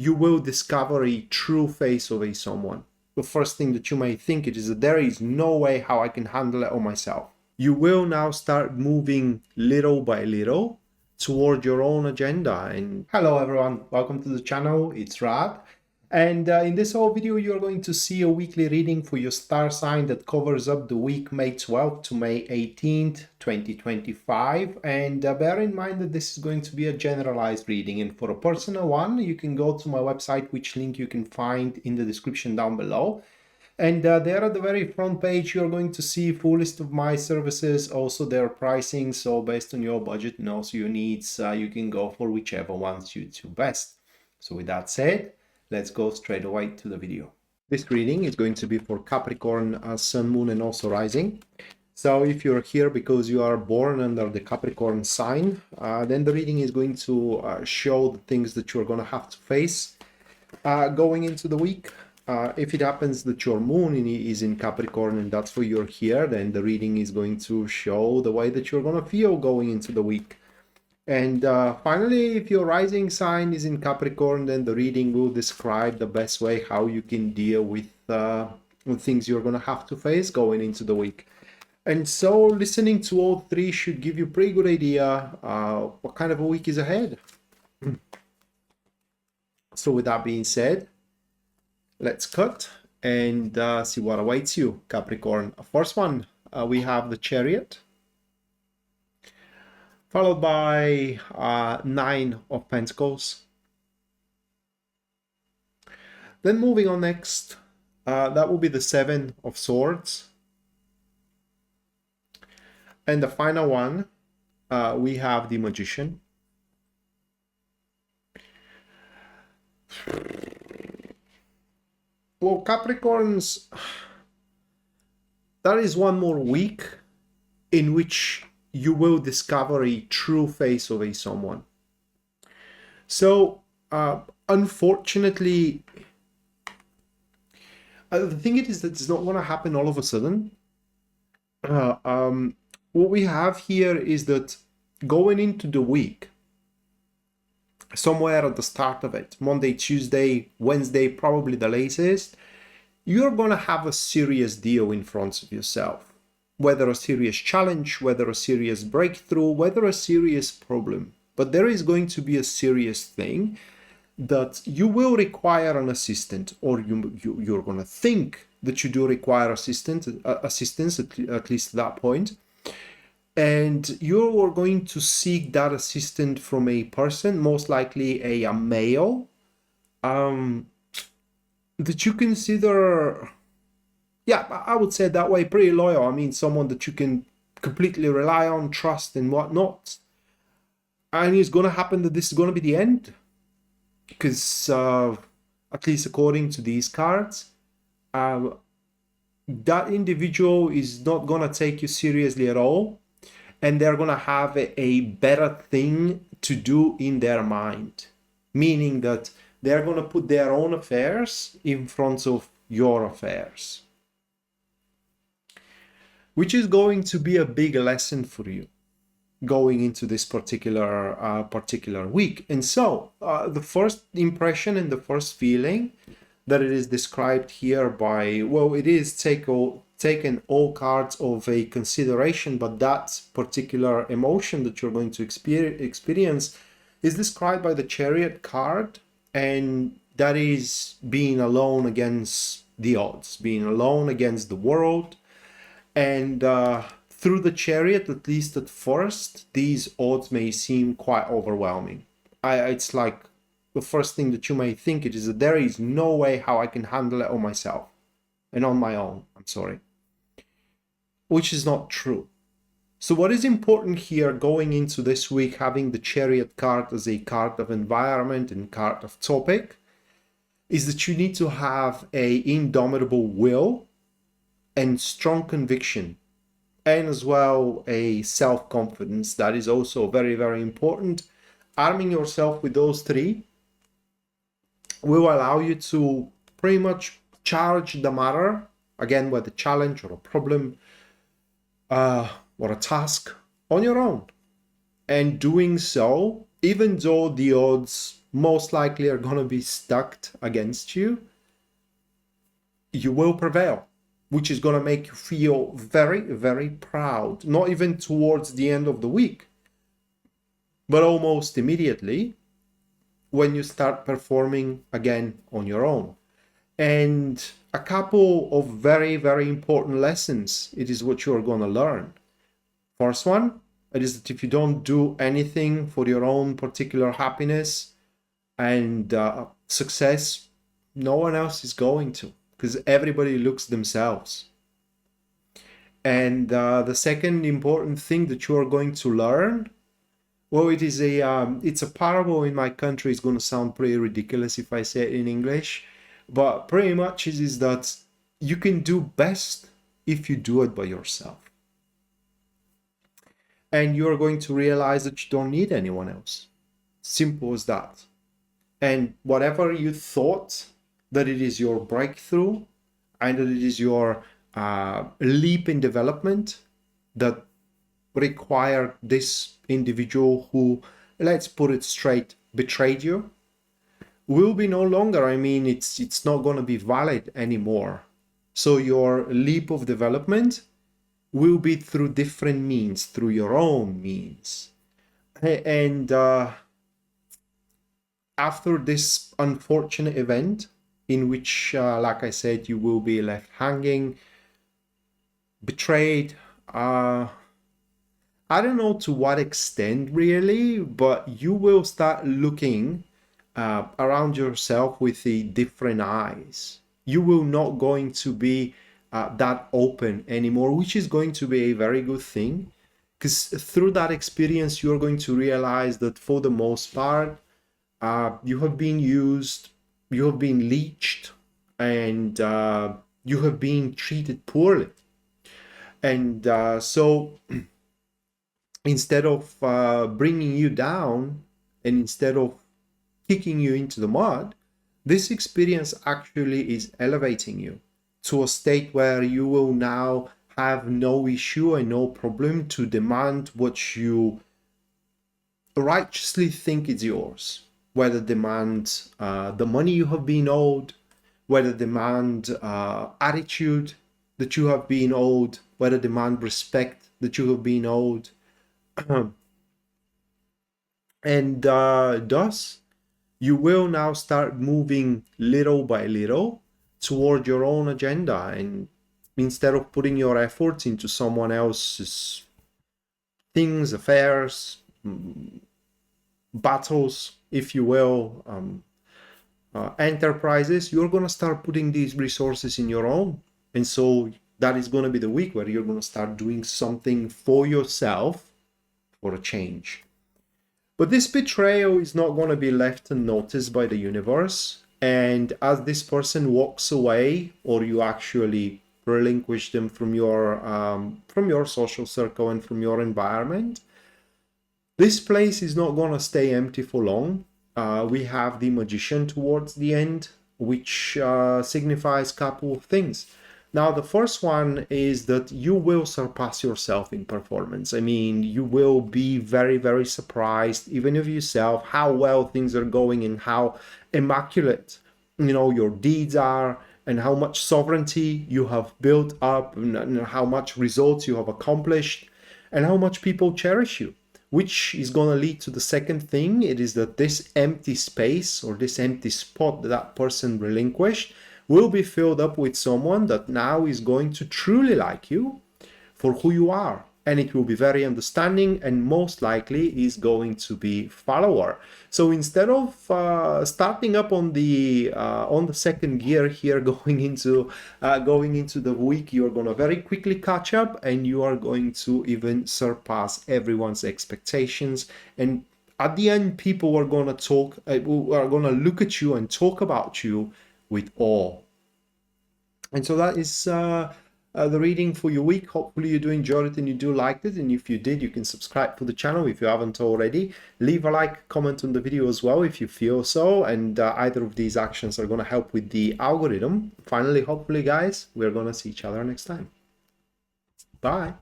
you will discover a true face of a someone. The first thing that you may think it is that there is no way how I can handle it on myself. You will now start moving little by little toward your own agenda. And hello everyone, welcome to the channel, it's Rad. And in this whole video, you're going to see a weekly reading for your star sign that covers up the week May 12th to May 18th, 2025. And bear in mind that this is going to be a generalized reading. And for a personal one, you can go to my website, which link you can find in the description down below. And there at the very front page, you're going to see a full list of my services, also their pricing. So based on your budget and also your needs, you can go for whichever one suits you best. So with that said, let's go straight away to the video. This reading is going to be for Capricorn, Sun, Moon, and also Rising. So if you're here because you are born under the Capricorn sign, then the reading is going to show the things that you're going to have to face going into the week. If it happens that your moon is in Capricorn and that's why you're here, then the reading is going to show the way that you're going to feel going into the week. And finally, if your rising sign is in Capricorn, then the reading will describe the best way how you can deal with things you're going to have to face going into the week. And so listening to all three should give you a pretty good idea what kind of a week is ahead. So with that being said, let's cut and see what awaits you, Capricorn. First one, we have the Chariot, followed by 9 of Pentacles. Then moving on next, that will be the 7 of Swords. And the final one, we have the Magician. Well, Capricorns, that is one more week in which you will discover a true face of a someone. So, unfortunately, the thing is that it's not going to happen all of a sudden. What we have here is that going into the week, somewhere at the start of it, Monday, Tuesday, Wednesday, probably the latest, you're going to have a serious deal in front of yourself. Whether a serious challenge, whether a serious breakthrough, whether a serious problem. But there is going to be a serious thing that you will require an assistant, or you're going to think that you do require assistance at least at that point. And you are going to seek that assistant from a person, most likely a male, that you consider, yeah, I would say that way, pretty loyal. I mean, someone that you can completely rely on, trust, and whatnot. And it's going to happen that this is going to be the end. Because, at least according to these cards, that individual is not going to take you seriously at all. And they're going to have a better thing to do in their mind. Meaning that they're going to put their own affairs in front of your affairs. Which is going to be a big lesson for you going into this particular week. And so the first impression and the first feeling that it is described here by, well, it is taken all cards of a consideration, but that particular emotion that you're going to experience is described by the Chariot card, and that is being alone against the odds, being alone against the world. And through the Chariot, at least at first, these odds may seem quite overwhelming. It's like the first thing that you may think it is that there is no way how I can handle it on myself and on my own, I'm sorry. Which is not true. So what is important here going into this week, having the Chariot card as a card of environment and card of topic, is that you need to have a indomitable will and strong conviction, and as well a self-confidence. That is also very, very important. Arming yourself with those three will allow you to pretty much charge the matter, again, with a challenge or a problem, or a task on your own. And doing so even though the odds most likely are going to be stacked against you, you will prevail, which is going to make you feel very, very proud, not even towards the end of the week, but almost immediately when you start performing again on your own. And a couple of very, very important lessons, it is what you're going to learn. First one, it is that if you don't do anything for your own particular happiness and success, no one else is going to, because everybody looks themselves. And the second important thing that you are going to learn, well, it's a parable in my country. It's going to sound pretty ridiculous if I say it in English, but pretty much it is that you can do best if you do it by yourself. And you're going to realize that you don't need anyone else. Simple as that. And whatever you thought that it is your breakthrough and that it is your leap in development that required this individual who, let's put it straight, betrayed you, will be no longer, I mean, it's not going to be valid anymore. So your leap of development will be through different means, through your own means. And after this unfortunate event, in which, like I said, you will be left hanging, betrayed, I don't know to what extent really, but you will start looking around yourself with the different eyes. You will not going to be that open anymore, which is going to be a very good thing, because through that experience you're going to realize that for the most part you have been used, you have been leeched, and you have been treated poorly. And so instead of bringing you down and instead of kicking you into the mud, this experience actually is elevating you to a state where you will now have no issue and no problem to demand what you righteously think is yours, whether demand the money you have been owed, whether demand attitude that you have been owed, whether demand respect that you have been owed. And thus, you will now start moving little by little toward your own agenda, and instead of putting your efforts into someone else's things, affairs, battles, if you will, enterprises, you're going to start putting these resources in your own. And so that is going to be the week where you're going to start doing something for yourself for a change. But this betrayal is not going to be left unnoticed by the universe. And as this person walks away, or you actually relinquish them from your social circle and from your environment, this place is not going to stay empty for long. We have the Magician towards the end, which signifies a couple of things. Now, the first one is that you will surpass yourself in performance. I mean, you will be very, very surprised, even of yourself, how well things are going and how immaculate, your deeds are, and how much sovereignty you have built up, and how much results you have accomplished, and how much people cherish you, which is going to lead to the second thing. It is that this empty space or this empty spot that person relinquished will be filled up with someone that now is going to truly like you for who you are. And it will be very understanding and most likely is going to be follower. So instead of starting up on the second gear here, going into the week, you're going to very quickly catch up and you are going to even surpass everyone's expectations. And at the end, people are going to look at you and talk about you with awe. And so that is the reading for your week. Hopefully you do enjoy it and you do like it. And if you did, you can subscribe to the channel if you haven't already. Leave a like, comment on the video as well if you feel so. And either of these actions are going to help with the algorithm. Finally, hopefully, guys, we're going to see each other next time. Bye.